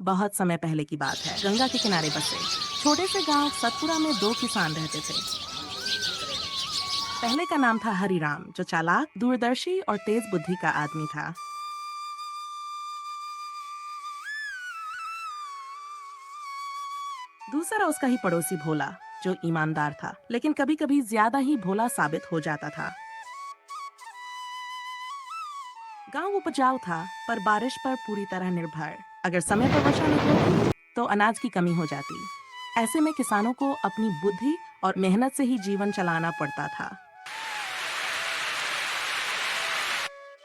बहुत समय पहले की बात है। गंगा के किनारे बसे छोटे से गांव सतपुरा में दो किसान रहते थे। पहले का नाम था हरिराम, जो चालाक, दूरदर्शी और तेज बुद्धि का आदमी था। दूसरा उसका ही पड़ोसी भोला, जो ईमानदार था, लेकिन कभी कभी ज्यादा ही भोला साबित हो जाता था। गांव उपजाऊ था, पर बारिश पर पूरी तरह निर्भर। अगर समय पर वर्षा नहीं होती तो अनाज की कमी हो जाती। ऐसे में किसानों को अपनी बुद्धि और मेहनत से ही जीवन चलाना पड़ता था।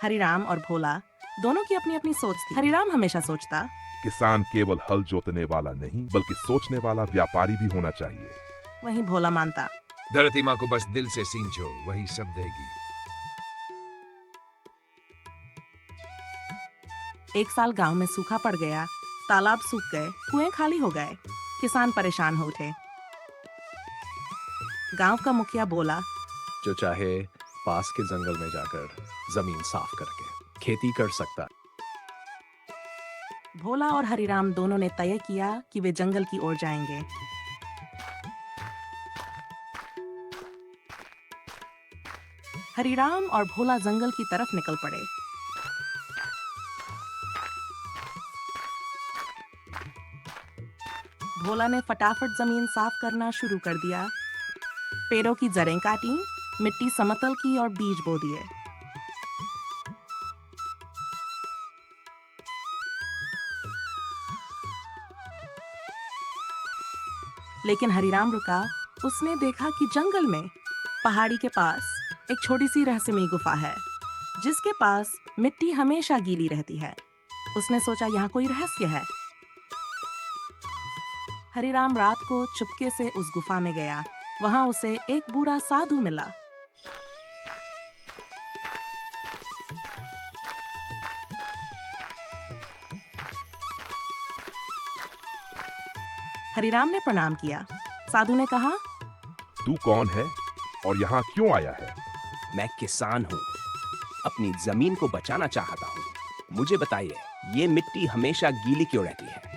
हरिराम और भोला दोनों की अपनी अपनी सोच थी। हरिराम हमेशा सोचता, किसान केवल हल जोतने वाला नहीं बल्कि सोचने वाला व्यापारी भी होना चाहिए। वहीं भोला मानता, धरती माँ को बस दिल से सींचो, वही सब देगी। एक साल गांव में सूखा पड़ गया। तालाब सूख गए, कुएं खाली हो गए। किसान परेशान हो उठे। गांव का मुखिया बोला, जो चाहे पास के जंगल में जाकर जमीन साफ करके खेती कर सकता। भोला और हरिराम दोनों ने तय किया कि वे जंगल की ओर जाएंगे। हरिराम और भोला जंगल की तरफ निकल पड़े। भोला ने फटाफट जमीन साफ करना शुरू कर दिया। पेड़ों की जड़ें काटी, मिट्टी समतल की और बीज बो दिए। लेकिन हरिराम रुका। उसने देखा कि जंगल में पहाड़ी के पास एक छोटी सी रहस्यमयी गुफा है, जिसके पास मिट्टी हमेशा गीली रहती है। उसने सोचा, यहाँ कोई रहस्य है। हरिराम रात को चुपके से उस गुफा में गया। वहां उसे एक बूढ़ा साधु मिला। हरिराम ने प्रणाम किया। साधु ने कहा, तू कौन है और यहाँ क्यों आया है? मैं किसान हूँ, अपनी जमीन को बचाना चाहता हूँ। मुझे बताइए, ये मिट्टी हमेशा गीली क्यों रहती है?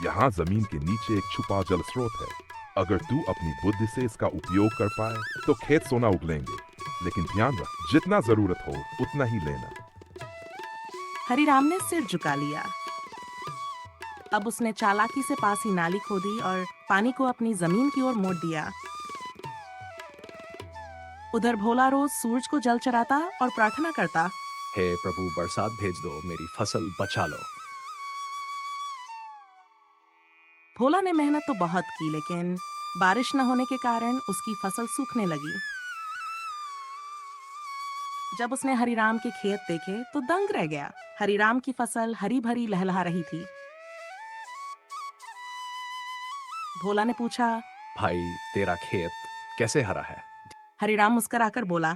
यहाँ जमीन के नीचे एक छुपा जल स्रोत है। अगर तू अपनी बुद्धि से इसका उपयोग कर पाए तो खेत सोना उगलेंगे। लेकिन ध्यान रख, जितना जरूरत हो उतना ही लेना। हरिराम ने सिर झुका लिया। अब उसने चालाकी से पास ही नाली खोदी और पानी को अपनी जमीन की ओर मोड़ दिया। उधर भोला रोज सूरज को जल चढ़ाता और प्रार्थना करता, हे प्रभु, बरसात भेज दो, मेरी फसल बचा लो। भोला ने मेहनत तो बहुत की, लेकिन बारिश न होने के कारण उसकी फसल सूखने लगी। जब उसने हरिराम के खेत देखे तो दंग रह गया। हरिराम की फसल हरी भरी लहलहा रही थी। भोला ने पूछा, भाई, तेरा खेत कैसे हरा है? हरिराम मुस्कुराकर बोला,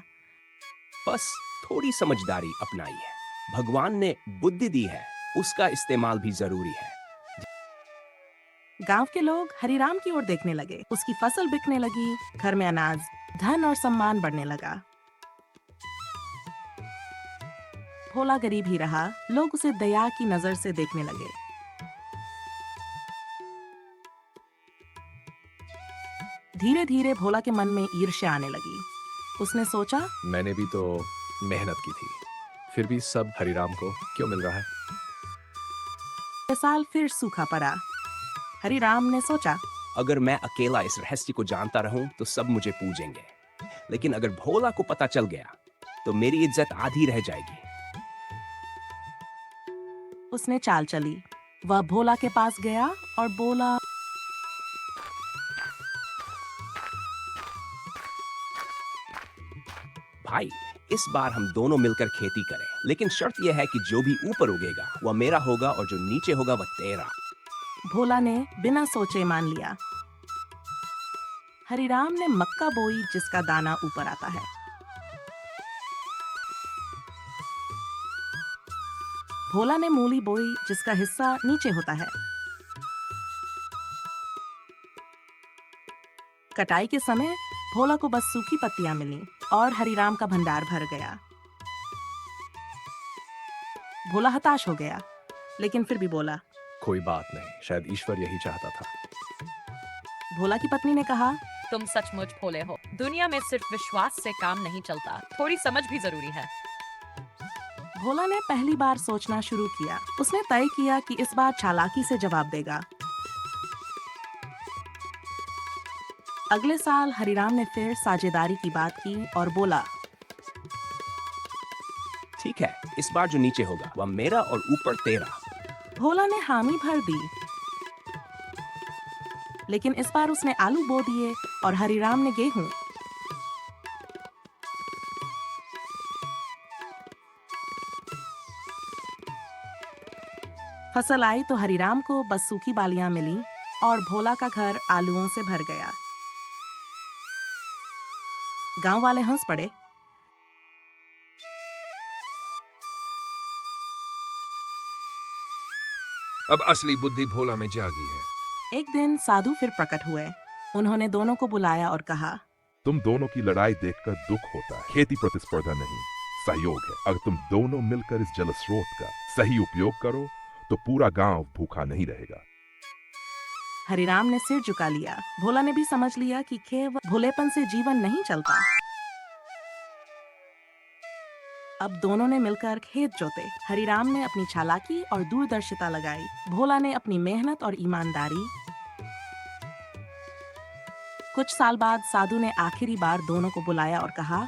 बस थोड़ी समझदारी अपनाई है। भगवान ने बुद्धि दी है, उसका इस्तेमाल भी जरूरी है। गांव के लोग हरिराम की ओर देखने लगे। उसकी फसल बिकने लगी, घर में अनाज, धन और सम्मान बढ़ने लगा। भोला गरीब ही रहा। लोग उसे दया की नजर से देखने लगे। धीरे धीरे भोला के मन में ईर्ष्या आने लगी। उसने सोचा, मैंने भी तो मेहनत की थी, फिर भी सब हरिराम को क्यों मिल रहा है? ये साल फिर सूखा पड़ा। हरिराम ने सोचा, अगर मैं अकेला इस रहस्य को जानता रहूं तो सब मुझे पूजेंगे, लेकिन अगर भोला को पता चल गया तो मेरी इज्जत आधी रह जाएगी। उसने चाल चली। वह भोला के पास गया और बोला, भाई, इस बार हम दोनों मिलकर खेती करें, लेकिन शर्त यह है कि जो भी ऊपर उगेगा वह मेरा होगा और जो नीचे होगा वह तेरा। भोला ने बिना सोचे मान लिया। हरिराम ने मक्का बोई, जिसका दाना ऊपर आता है। भोला ने मूली बोई, जिसका हिस्सा नीचे होता है। कटाई के समय भोला को बस सूखी पत्तियां मिली और हरिराम का भंडार भर गया। भोला हताश हो गया, लेकिन फिर भी बोला, कोई बात नहीं, शायद ईश्वर यही चाहता था। भोला की पत्नी ने कहा, तुम सचमुच भोले हो। दुनिया में सिर्फ विश्वास से काम नहीं चलता, थोड़ी समझ भी जरूरी है। भोला ने पहली बार सोचना शुरू किया। उसने तय किया कि इस बार चालाकी से जवाब देगा। अगले साल हरिराम ने फिर साझेदारी की बात की और बोला, ठीक है, इस बार जो नीचे होगा वह मेरा और ऊपर तेरा। भोला ने हामी भर दी। लेकिन इस बार उसने आलू बो दिए और हरिराम ने गेहूं। फसल आई तो हरिराम को बस सूखी बालियां मिली और भोला का घर आलूओं से भर गया। गांव वाले हंस पड़े। अब असली बुद्धि भोला में जागी है। एक दिन साधु फिर प्रकट हुए। उन्होंने दोनों को बुलाया और कहा, तुम दोनों की लड़ाई देखकर दुख होता है। खेती प्रतिस्पर्धा नहीं, सहयोग है। अगर तुम दोनों मिलकर इस जल स्रोत का सही उपयोग करो तो पूरा गांव भूखा नहीं रहेगा। हरिराम ने सिर झुका लिया। भोला ने भी समझ लिया कि केवल भोलेपन से जीवन नहीं चलता। अब दोनों ने मिलकर खेत जोते। हरिराम ने अपनी चालाकी और दूरदर्शिता लगाई। भोला ने अपनी मेहनत और ईमानदारी। कुछ साल बाद साधु ने आखिरी बार दोनों को बुलाया और कहा,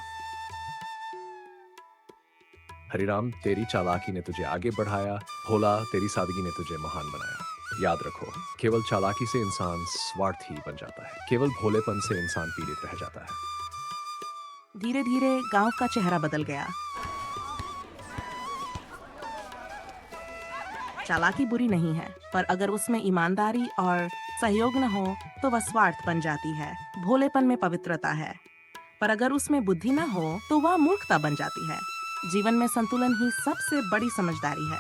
हरिराम, तेरी चालाकी ने तुझे आगे बढ़ाया, भोला तेरी सादगी ने तुझे महान बनाया। याद रखो, केवल चालाकी से इंसान स्वार्थी बन जाता है, केवल भोलेपन से इंसान पीड़ित रह जाता है। धीरे धीरे गांव का चेहरा बदल गया। चालाकी बुरी नहीं है, पर अगर उसमें ईमानदारी और सहयोग न हो तो वह स्वार्थ बन जाती है। भोलेपन में पवित्रता है, पर अगर उसमें बुद्धि न हो तो वह मूर्खता बन जाती है। जीवन में संतुलन ही सबसे बड़ी समझदारी है।